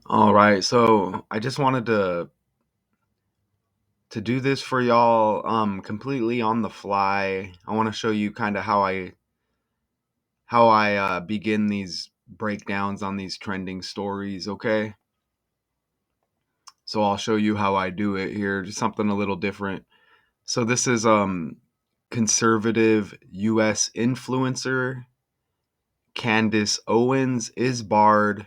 All right, so I just wanted to do this for y'all completely on the fly. I want to show you kind of how I begin these breakdowns on these trending stories, okay? So I'll show you how I do it here, just something a little different. So this is conservative US influencer Candace Owens is barred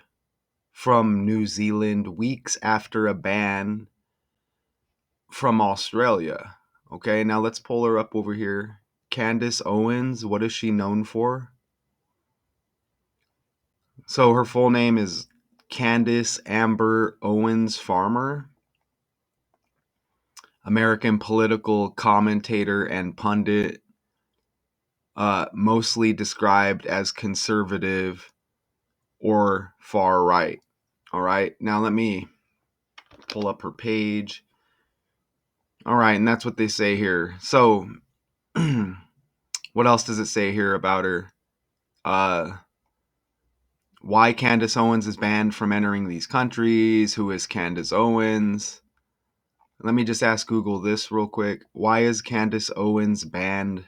from New Zealand weeks after a ban from Australia. Okay, now let's pull her up over here. Candace Owens, what is she known for? So her full name is Candace Amber Owens Farmer, American political commentator and pundit, mostly described as conservative or far right. All right, now let me pull up her page. All right, and that's what they say here. So, what else does it say here about her? Uh, why Candace Owens is banned from entering these countries? Who is Candace Owens? Let me just ask Google this real quick. Why is Candace Owens banned?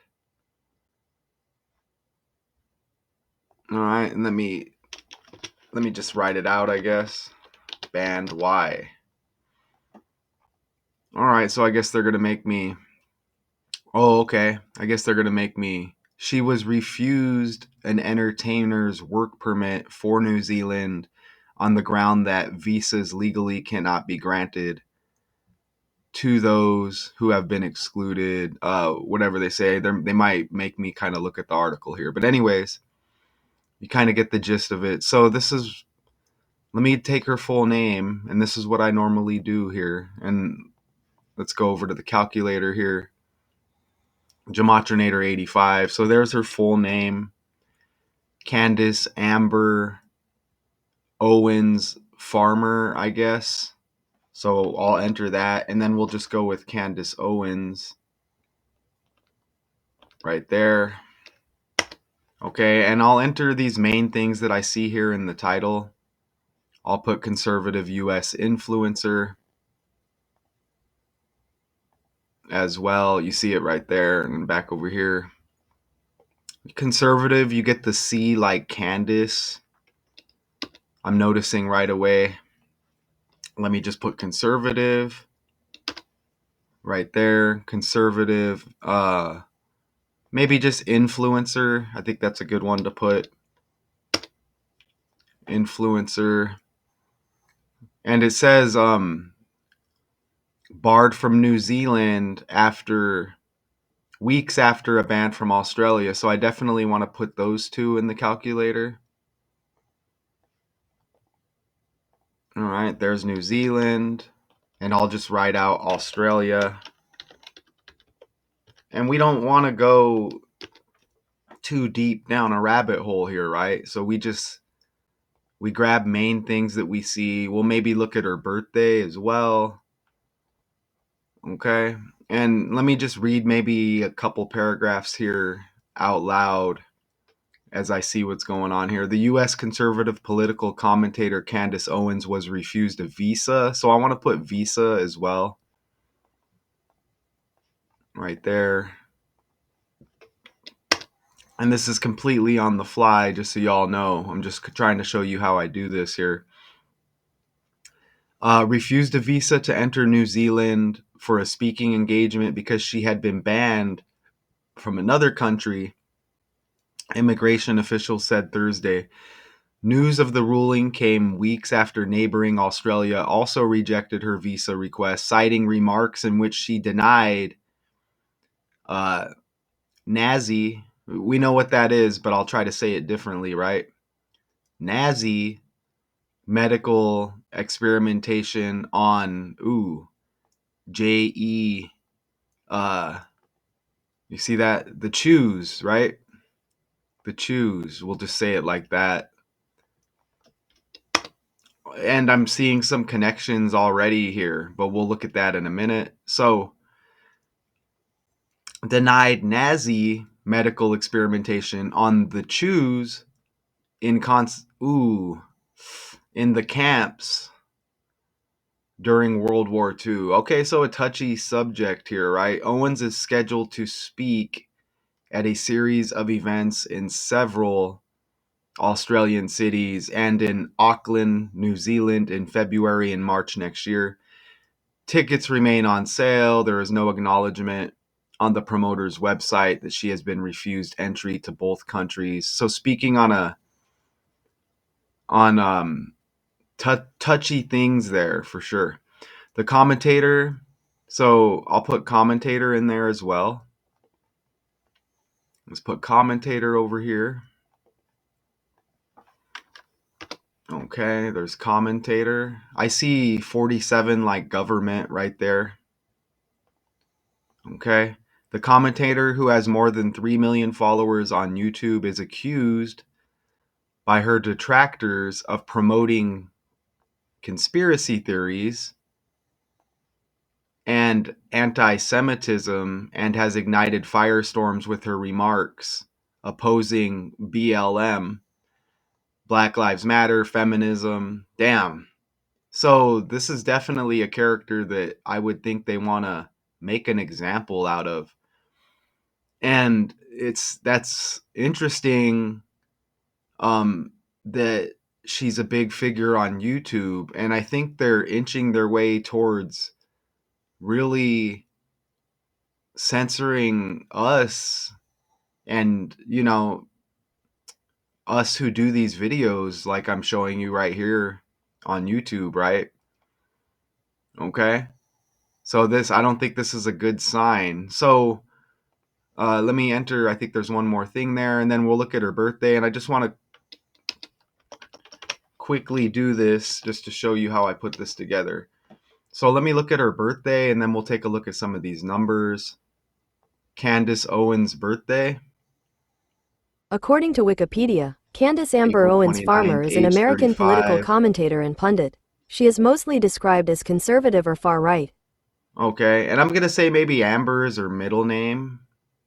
All right, and let me just write it out, I guess. Banned why? All right, so I guess they're going to make me. Oh, okay. I guess they're going to make me. She was refused an entertainer's work permit for New Zealand on the ground that visas legally cannot be granted to those who have been excluded. Whatever they say, they might make me kind of look at the article here. But, anyways, you kind of get the gist of it. So, this is. Let me take her full name, and this is what I normally do here. And let's go over to the calculator here. Gematria 85. So there's her full name. Candace Amber Owens Farmer, I guess. So I'll enter that, and then we'll just go with Candace Owens right there. Okay, and I'll enter these main things that I see here in the title. I'll put conservative US influencer as well. You see it right there, and back over here. Conservative, you get the C like Candace. I'm noticing right away. Let me just put conservative right there. Conservative. Maybe just influencer. I think that's a good one to put. Influencer. And it says barred from New Zealand after weeks after a ban from Australia. So I definitely want to put those two in the calculator. All right, there's New Zealand. And I'll just write out Australia. And we don't want to go too deep down a rabbit hole here, right? So we grab main things that we see. We'll maybe look at her birthday as well. Okay. And let me just read maybe a couple paragraphs here out loud as I see what's going on here. The U.S. conservative political commentator Candace Owens was refused a visa. So I want to put visa as well. Right there. And this is completely on the fly, just so y'all know. I'm just trying to show you how I do this here. Refused a visa to enter New Zealand for a speaking engagement because she had been banned from another country, immigration officials said Thursday. News of the ruling came weeks after neighboring Australia also rejected her visa request, citing remarks in which she denied Nazi. We know what that is, but I'll try to say it differently, right? Nazi medical experimentation on JE. You see that? The choose, right? The choose. We'll just say it like that. And I'm seeing some connections already here, but we'll look at that in a minute. So, denied Nazi medical experimentation on the choose in in the camps during World War II. Okay, so a touchy subject here, right? Owens is scheduled to speak at a series of events in several Australian cities and in Auckland, New Zealand in February and March next year. Tickets remain on sale. There is no acknowledgement on the promoter's website that she has been refused entry to both countries. So speaking on touchy things there for sure. The commentator, so I'll put commentator in there as well. Let's put commentator over here. Okay, there's commentator. I see 47 like government right there. Okay. The commentator, who has more than 3 million followers on YouTube, is accused by her detractors of promoting conspiracy theories and anti Semitism, and has ignited firestorms with her remarks opposing BLM, Black Lives Matter, feminism. Damn. So this is definitely a character that I would think they want to make an example out of. And that's interesting, that she's a big figure on YouTube, and I think they're inching their way towards really censoring us, and us who do these videos like I'm showing you right here on YouTube, right? Okay. So this, I don't think this is a good sign. So let me enter. I think there's one more thing there, and then we'll look at her birthday. And I just want to quickly do this just to show you how I put this together. So let me look at her birthday, and then we'll take a look at some of these numbers. Candace Owens' birthday, According to Wikipedia, Candace Amber April Owens Farmer 29th, is an age American political 35. commentator and pundit. She is mostly described as conservative or far-right. Okay, and I'm going to say maybe Amber is her middle name.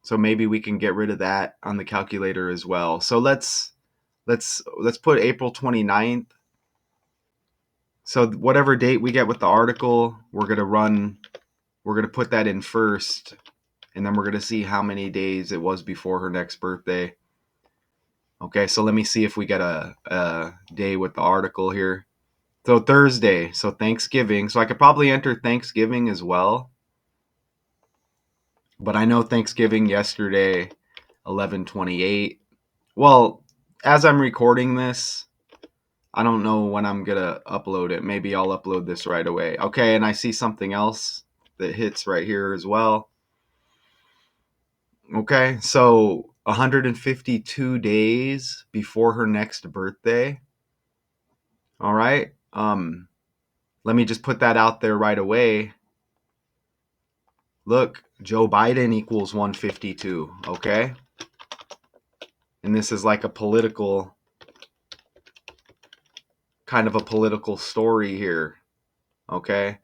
So maybe we can get rid of that on the calculator as well. So let's put April 29th. So whatever date we get with the article, we're going to put that in first, and then we're going to see how many days it was before her next birthday. Okay, so let me see if we get a day with the article here. So Thursday, so Thanksgiving. So I could probably enter Thanksgiving as well. But I know Thanksgiving yesterday, 11/28. Well, as I'm recording this, I don't know when I'm going to upload it. Maybe I'll upload this right away. Okay, and I see something else that hits right here as well. Okay, so 152 days before her next birthday. All right. Let me just put that out there right away. Look, Joe Biden equals 152. Okay. And this is like a political, kind of a political story here. Okay.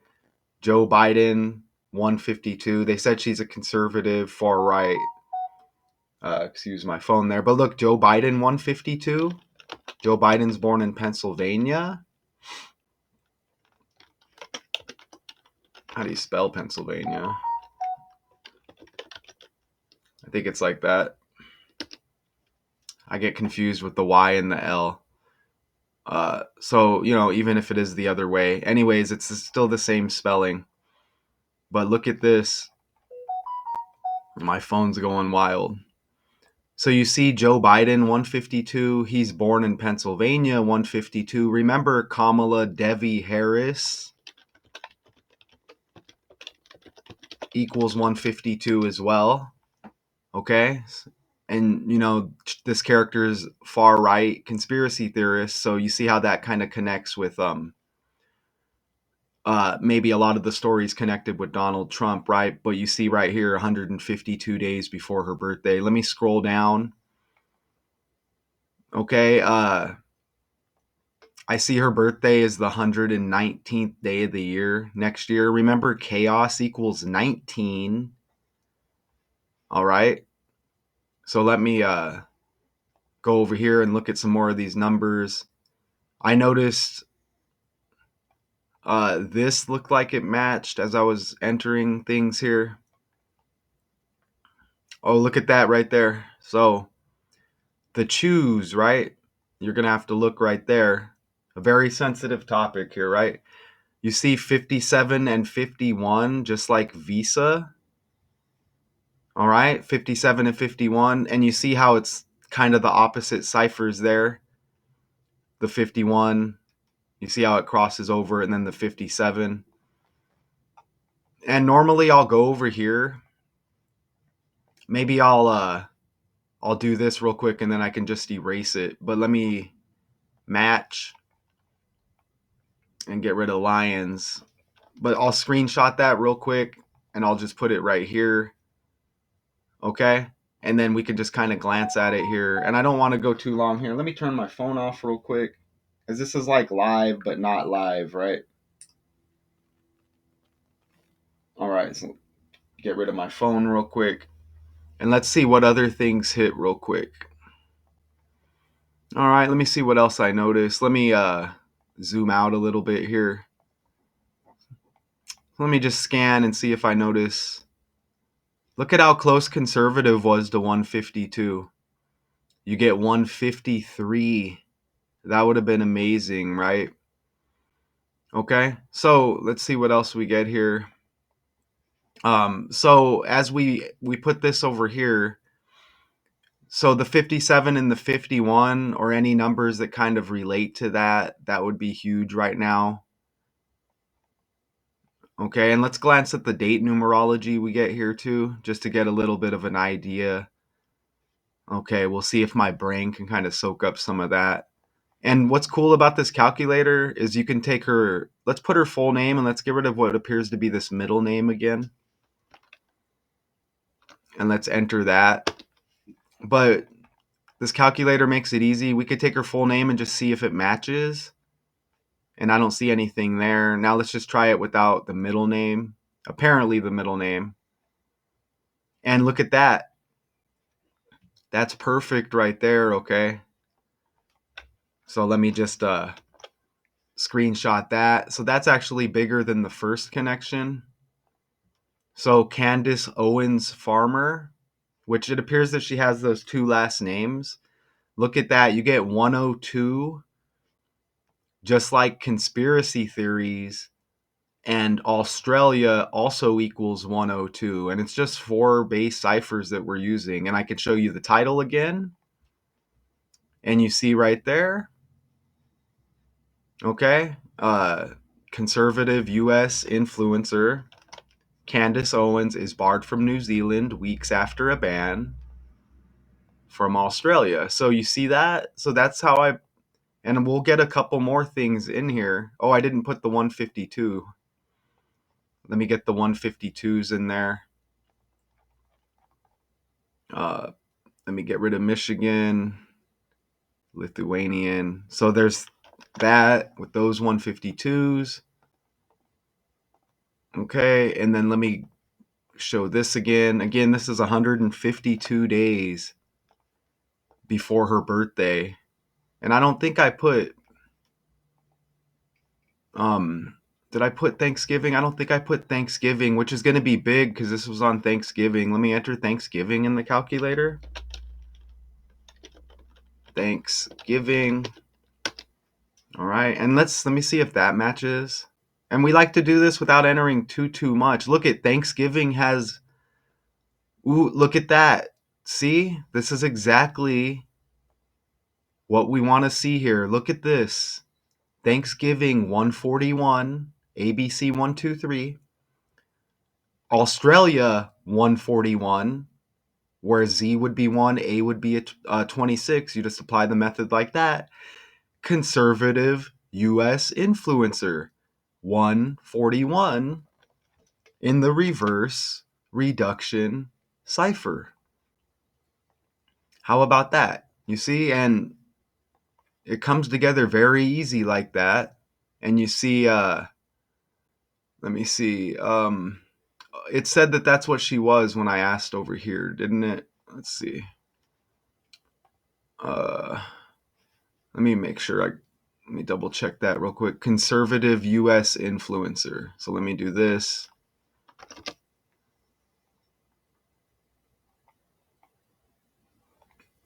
Joe Biden, 152. They said she's a conservative, far right. Excuse my phone there. But look, Joe Biden, 152. Joe Biden's born in Pennsylvania. How do you spell Pennsylvania? I think it's like that. I get confused with the Y and the L. So, even if it is the other way. Anyways, it's still the same spelling. But look at this. My phone's going wild. So you see Joe Biden, 152. He's born in Pennsylvania, 152. Remember Kamala Devi Harris equals 152 as well. Okay? And, this character is far right conspiracy theorist. So you see how that kind of connects with maybe a lot of the stories connected with Donald Trump, right? But you see right here, 152 days before her birthday. Let me scroll down. Okay, I see her birthday is the 119th day of the year next year. Remember, chaos equals 19. All right. So let me go over here and look at some more of these numbers. I noticed This looked like it matched as I was entering things here. Oh, look at that right there. So the choose, right? You're going to have to look right there. A very sensitive topic here, right? You see 57 and 51, just like Visa. All right, 57 and 51. And you see how it's kind of the opposite ciphers there. The 51, you see how it crosses over, and then the 57. And normally I'll go over here. Maybe I'll do this real quick and then I can just erase it. But let me match and get rid of lions. But I'll screenshot that real quick and I'll just put it right here. Okay? And then we can just kind of glance at it here. And I don't want to go too long here. Let me turn my phone off real quick. Because this is like live, but not live, right? All right, so get rid of my phone real quick. And let's see what other things hit real quick. All right, let me see what else I noticed. Let me zoom out a little bit here. Let me just scan and see if I notice. Look at how close conservative was to 152. You get 153. That would have been amazing, right? Okay, so let's see what else we get here. So as we put this over here, so the 57 and the 51, or any numbers that kind of relate to that, that would be huge right now. Okay, and let's glance at the date numerology we get here too, just to get a little bit of an idea. Okay, we'll see if my brain can kind of soak up some of that. And what's cool about this calculator is you can take her, let's put her full name and let's get rid of what appears to be this middle name again. And let's enter that. But this calculator makes it easy. We could take her full name and just see if it matches. And I don't see anything there. Now let's just try it without the middle name. Apparently the middle name. And look at that. That's perfect right there, okay? So let me just screenshot that. So that's actually bigger than the first connection. So Candace Owens Farmer, which it appears that she has those two last names. Look at that. You get 102, just like conspiracy theories. And Australia also equals 102. And it's just 4 base ciphers that we're using. And I can show you the title again. And you see right there, okay, conservative US influencer Candace Owens is barred from New Zealand weeks after a ban from Australia. So you see that? So that's how and we'll get a couple more things in here. Oh, I didn't put the 152. Let me get the 152s in there. Uh, Let me get rid of Michigan, Lithuanian. So there's that with those 152s. Okay, and then let me show this again. Again, this is 152 days before her birthday. And I don't think I put did I put Thanksgiving? I don't think I put Thanksgiving, which is going to be big because this was on Thanksgiving. Let me enter Thanksgiving in the calculator. Thanksgiving. All right, and let me see if that matches. And we like to do this without entering too much. Look at Thanksgiving has. Ooh, look at that. See, this is exactly what we want to see here. Look at this. Thanksgiving 141, ABC 123, Australia 141, where Z would be 1, A would be a 26. You just apply the method like that. Conservative US influencer 141 in the reverse reduction cipher. How about that? You see, and it comes together very easy like that. And you see, let me see. It said that that's what she was when I asked over here, didn't it? Let's see. Uh, Let me make sure Let me double check that real quick. Conservative U.S. influencer. So let me do this.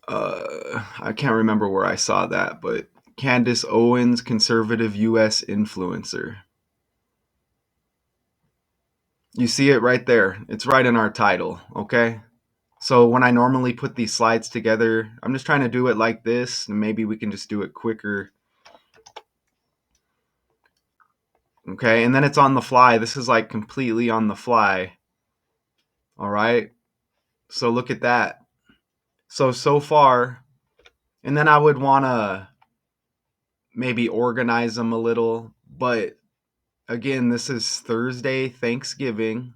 I can't remember where I saw that, but Candace Owens, conservative U.S. influencer. You see it right there. It's right in our title, okay? So when I normally put these slides together, I'm just trying to do it like this, and maybe we can just do it quicker. Okay, and then it's on the fly. This is like completely on the fly. All right, so look at that. So far, and then I would want to maybe organize them a little, but again, this is Thursday, Thanksgiving.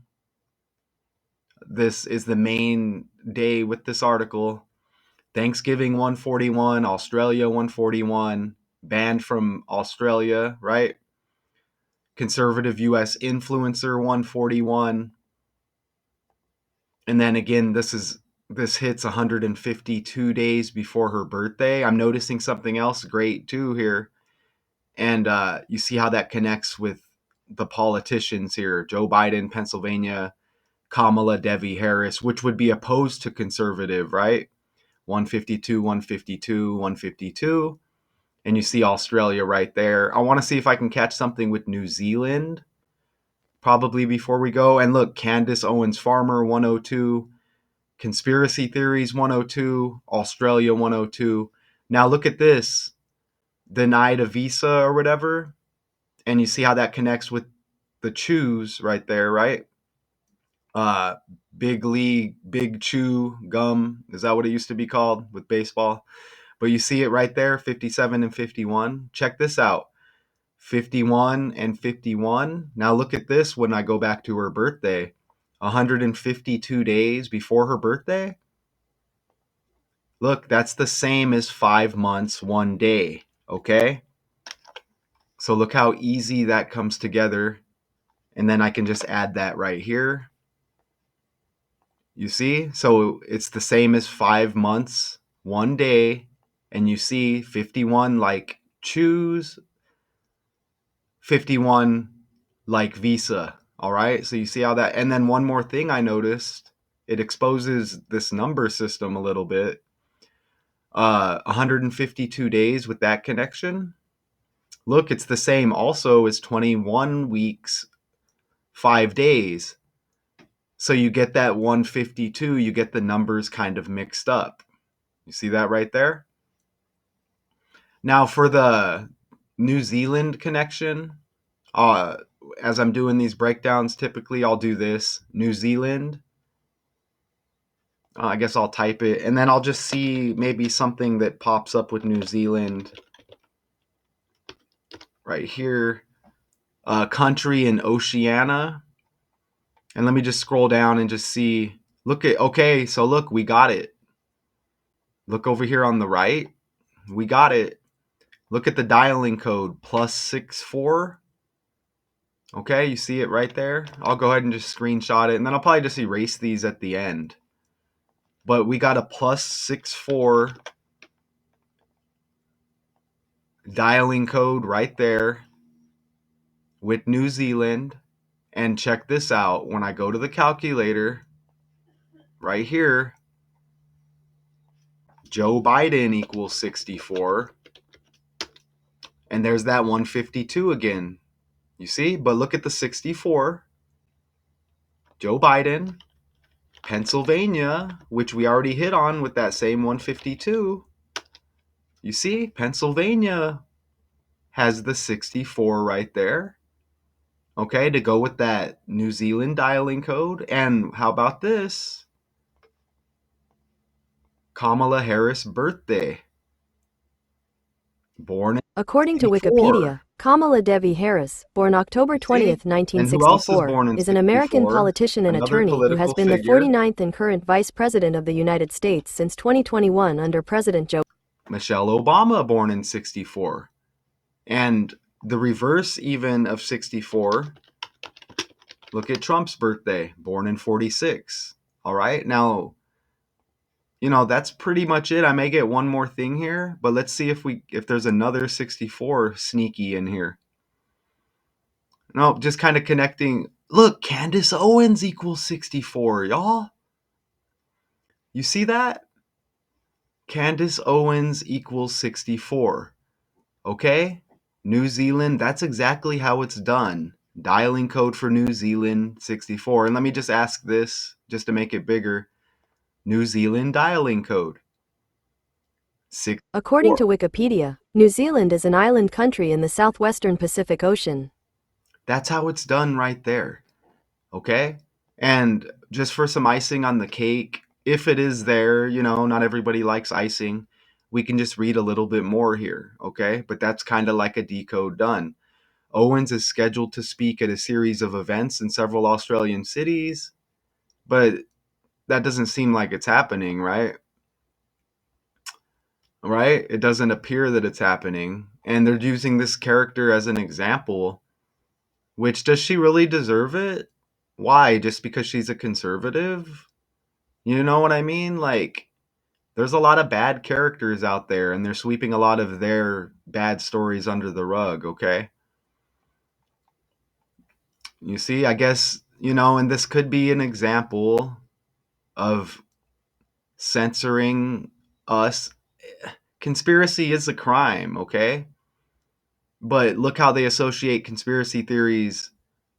This is the main day with this article. Thanksgiving 141, Australia 141, banned from Australia, right? Conservative US influencer 141. And then again, this hits 152 days before her birthday. I'm noticing something else great too here. And you see how that connects with the politicians here. Joe Biden, Pennsylvania, Kamala Devi Harris, which would be opposed to conservative, right? 152, 152, 152. And you see Australia right there. I want to see if I can catch something with New Zealand probably before we go. And look, Candace Owens Farmer 102, Conspiracy Theories 102, Australia 102. Now look at this. Denied a visa or whatever. And you see how that connects with the chews right there, right? Uh, Big League, Big Chew Gum. Is that what it used to be called with baseball? But you see it right there, 57 and 51. Check this out. 51 and 51. Now look at this when I go back to her birthday. 152 days before her birthday. Look, that's the same as 5 months, 1 day. Okay? So look how easy that comes together. And then I can just add that right here. You see? So it's the same as 5 months, 1 day. And you see 51 like choose, 51 like visa. All right. So you see how that, and then one more thing I noticed, it exposes this number system a little bit. 152 days with that connection. Look, it's the same also as 21 weeks, 5 days. So you get that 152, you get the numbers kind of mixed up. You see that right there? Now for the New Zealand connection, uh, as I'm doing these breakdowns, typically I'll do this New Zealand. I guess I'll type it and then I'll just see maybe something that pops up with New Zealand right here. Country in Oceania. And let me just scroll down and just see. Look at, okay, so look, we got it. Look over here on the right. We got it. Look at the dialing code +64. Okay, you see it right there. I'll go ahead and just screenshot it and then I'll probably just erase these at the end. But we got a +64 dialing code right there with New Zealand. And check this out. When I go to the calculator, right here, Joe Biden equals 64. And there's that 152 again. You see? But look at the 64. Joe Biden, Pennsylvania, which we already hit on with that same 152. You see? Pennsylvania has the 64 right there. Okay, to go with that New Zealand dialing code. And how about this? Kamala Harris birthday. Born in According to 64. Wikipedia, Kamala Devi Harris, born October See? 20th, And who else is 1964, born in is an American 64? politician and Another attorney who has political been the figure. 49th and current Vice President of the United States since 2021 under President Joe. Michelle Obama, born in 64. And the reverse even of 64, look at Trump's birthday, born in 46. All right. Now, That's pretty much it. I may get one more thing here, but let's see if there's another 64 sneaky in here. No, just kind of connecting. Look, Candace Owens equals 64, y'all. You see that? Candace Owens equals 64. Okay? New Zealand, that's exactly how it's done. Dialing code for New Zealand 64. And let me just ask this just to make it bigger. New Zealand dialing code According 64. to Wikipedia, New Zealand is an island country in the southwestern Pacific Ocean. That's how it's done right there. Okay? And just for some icing on the cake, if it is there, not everybody likes icing. We can just read a little bit more here, okay? But that's kind of like a decode done. Owens is scheduled to speak at a series of events in several Australian cities, but that doesn't seem like it's happening, right? Right? It doesn't appear that it's happening. And they're using this character as an example, which does she really deserve it? Why? Just because she's a conservative? You know what I mean? Like, there's a lot of bad characters out there, and they're sweeping a lot of their bad stories under the rug, okay? You see, I guess, and this could be an example of censoring us. Conspiracy is a crime, okay? But look how they associate conspiracy theories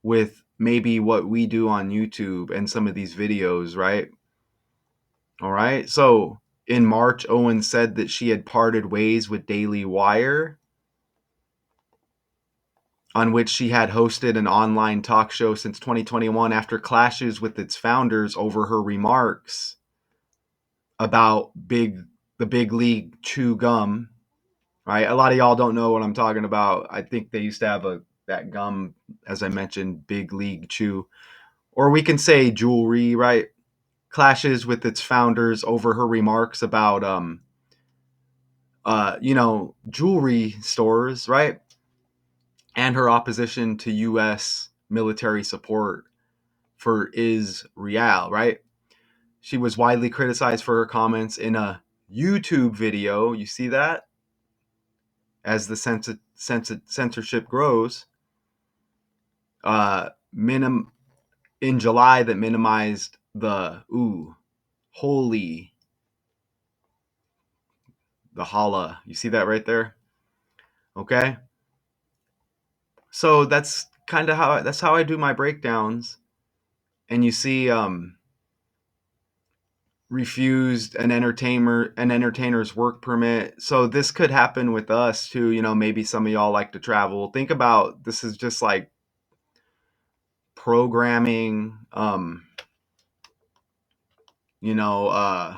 with maybe what we do on YouTube and some of these videos, right? All right. So in March, Owen said that she had parted ways with Daily Wire, on which she had hosted an online talk show since 2021 after clashes with its founders over her remarks about the big league chew gum. Right? A lot of y'all don't know what I'm talking about. I think they used to have that gum, as I mentioned, Big League Chew, or we can say jewelry, right? Clashes with its founders over her remarks about jewelry stores, right? And her opposition to US military support for Israel, right? She was widely criticized for her comments in a YouTube video. You see that? As the censorship grows, minim in July that minimized the holy the holla. You see that right there? Okay, so that's how I do my breakdowns. And you see, refused an entertainer's work permit. So this could happen with us too. Maybe some of y'all like to travel. Think about this is just like programming. You know,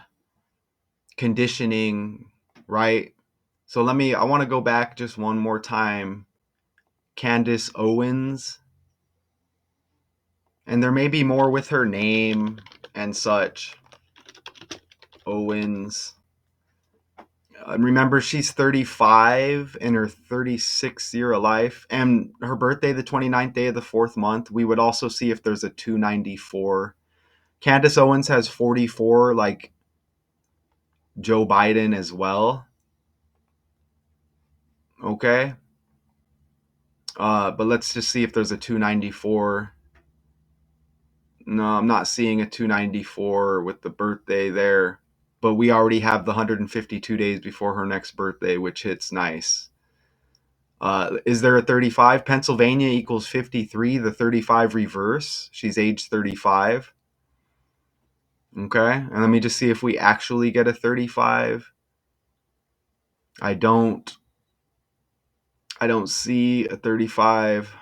conditioning, right? So I want to go back just one more time. Candace Owens, and there may be more with her name and such. Owens. Remember, she's 35 in her 36th year of life, and her birthday, the 29th day of the fourth month. We would also see if there's a 294. Candace Owens has 44, like Joe Biden as well. Okay. But let's just see if there's a 294. No, I'm not seeing a 294 with the birthday there. But we already have the 152 days before her next birthday, which hits nice. Is there a 35? Pennsylvania equals 53, the 35 reverse. She's age 35. Okay. And let me just see if we actually get a 35. I don't see a 35.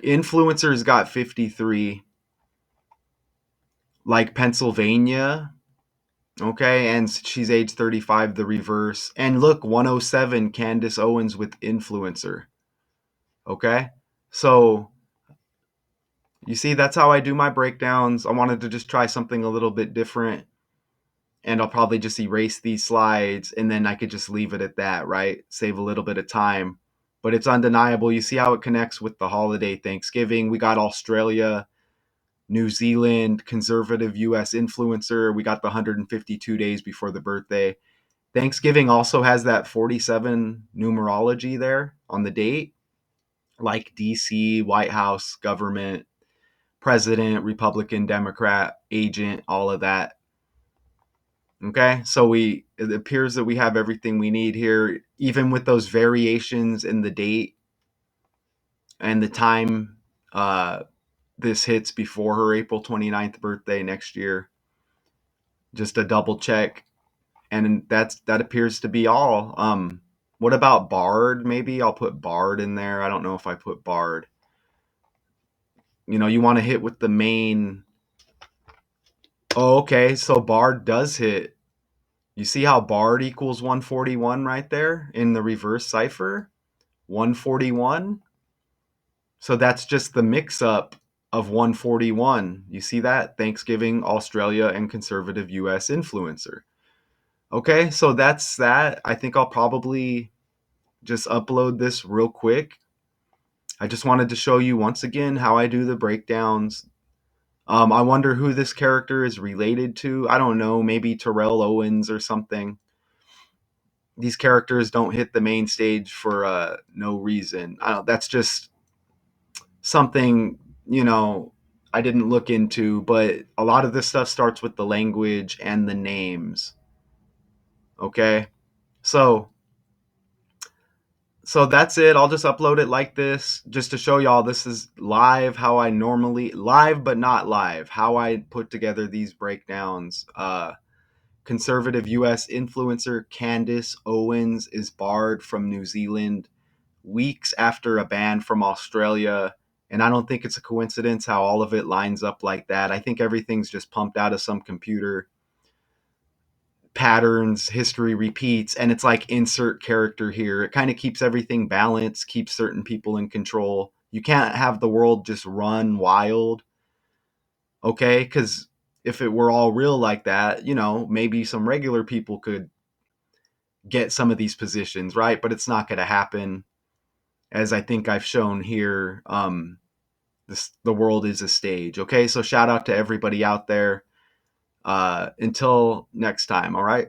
Influencers got 53, like Pennsylvania. Okay, and she's age 35, the reverse. And look, 107, Candace Owens with influencer. Okay, so you see, that's how I do my breakdowns. I wanted to just try something a little bit different, and I'll probably just erase these slides, and then I could just leave it at that, right? Save a little bit of time. But it's undeniable. You see how it connects with the holiday Thanksgiving. We got Australia New Zealand conservative US influencer. We got the 152 days before the birthday. Thanksgiving also has that 47 numerology there on the date, like DC, White House, government, president, Republican, Democrat, agent, all of that. Okay, so it appears that we have everything we need here, even with those variations in the date and the time. This hits before her April 29th birthday next year. Just a double check, and that appears to be all. What about Bard? Maybe I'll put Bard in there. I don't know if I put Bard. You want to hit with the main. Oh, okay, so Bard does hit. You see how Bard equals 141 right there in the reverse cipher? 141. So that's just the mix up of 141. You see that? Thanksgiving, Australia, and conservative US influencer. Okay, so that's that. I think I'll probably just upload this real quick. I just wanted to show you once again how I do the breakdowns. I wonder who this character is related to. I don't know, maybe Terrell Owens or something. These characters don't hit the main stage for no reason. That's just something, I didn't look into, but a lot of this stuff starts with the language and the names. Okay? So so that's it. I'll just upload it like this just to show y'all this is live, how I normally live but not live, how I put together these breakdowns. Conservative US influencer Candace Owens is barred from New Zealand weeks after a ban from Australia. And I don't think it's a coincidence how all of it lines up like that. I think everything's just pumped out of some computer. Patterns, history repeats, and it's like insert character here. It kind of keeps everything balanced, keeps certain people in control. You can't have the world just run wild, okay? Because if it were all real like that, maybe some regular people could get some of these positions, right? But it's not going to happen, as I think I've shown here. The world is a stage, okay? So shout out to everybody out there. Until next time, all right?